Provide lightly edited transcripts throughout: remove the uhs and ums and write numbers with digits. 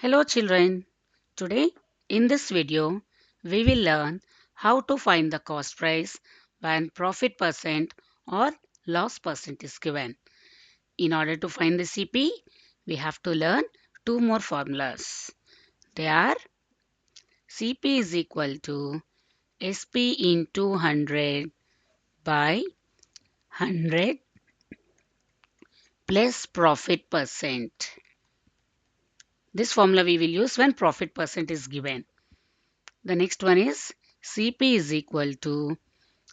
Hello children. Today in this video we will learn how to find the cost price when profit percent or loss percent is given. In order to find the CP, we have to learn two more formulas. They are CP is equal to SP into 100 by 100 plus profit percent. This formula we will use when profit percent is given. The next one is CP is equal to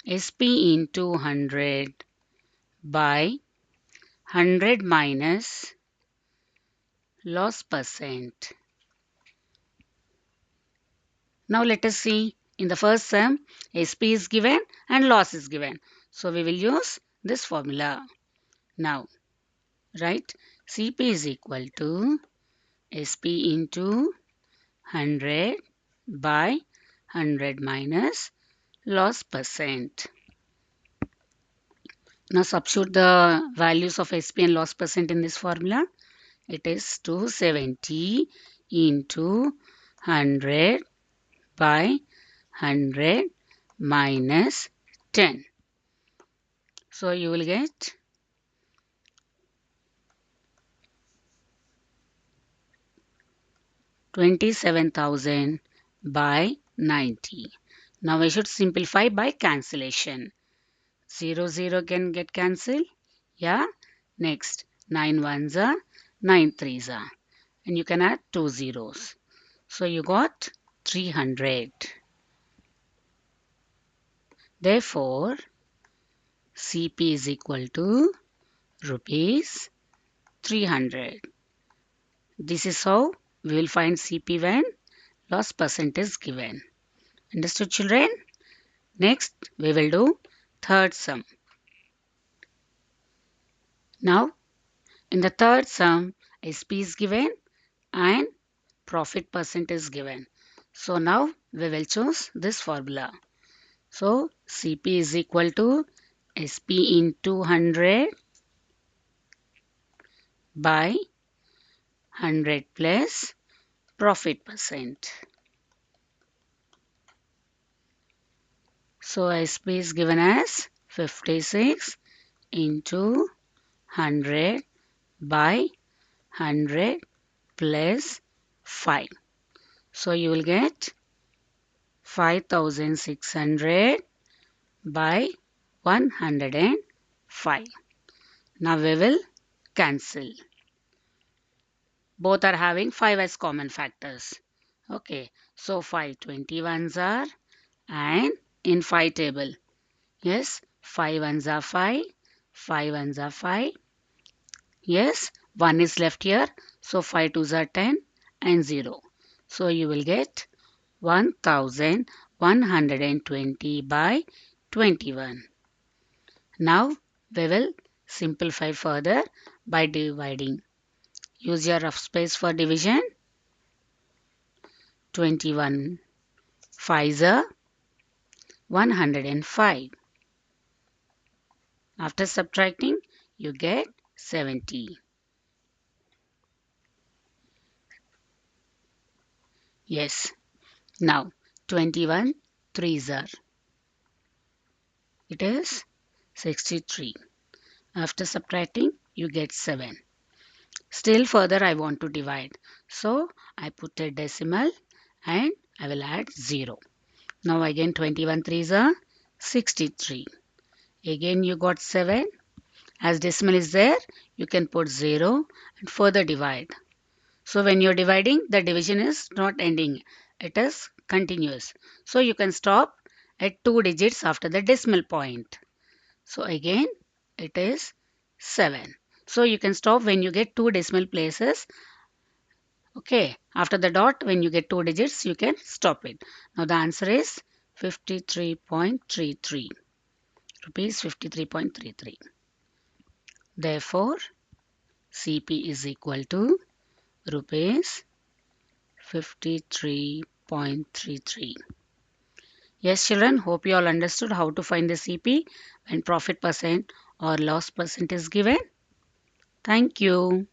SP into 100 by 100 minus loss percent. Now let us see. In the first sum, SP is given and loss is given. So we will use this formula. Now write CP is equal to SP into 100 by 100 minus loss percent. Now substitute the values of SP and loss percent in this formula. It is 270 into 100 by 100 minus 10. So you will get 27,000 by 90. Now we should simplify by cancellation. 0 can get cancelled. Yeah. Next 9 ones are 9 threes are. And you can add 2 zeros. So you got 300. Therefore, CP is equal to rupees 300. This is how we will find CP when loss percent is given. Understood, children? Next, we will do third sum. Now, in the third sum, SP is given and profit percent is given. So now we will choose this formula. So CP is equal to SP into 100 by 100 plus profit percent. So SP is given as 56 into 100 by 100 plus 5. So you will get 5,600 by 105. Now we will cancel. Both are having 5 as common factors. Okay, so 5 21s are and in 5 table. Yes, 5 ones are 5, 5 ones are 5. Yes, 1 is left here. So 5 twos are 10 and 0. So you will get 1120 by 21. Now we will simplify further by dividing. Use your rough space for division. 21 5s are 105. After subtracting, you get 70. Yes. Now 21 3s are. It is 63. After subtracting, you get 7. Still further I want to divide. So I put a decimal and I will add 0. Now again 21 3s are 63. Again you got 7. As decimal is there, you can put 0 and further divide. So when you're dividing, the division is not ending. It is continuous. So you can stop at 2 digits after the decimal point. So again, it is 7. So you can stop when you get 2 decimal places. Okay, after the dot, when you get 2 digits, you can stop it. Now the answer is 53.33. Rupees 53.33. Therefore, CP is equal to rupees 53.33. Yes, children, hope you all understood how to find the CP when profit percent or loss percent is given. Thank you.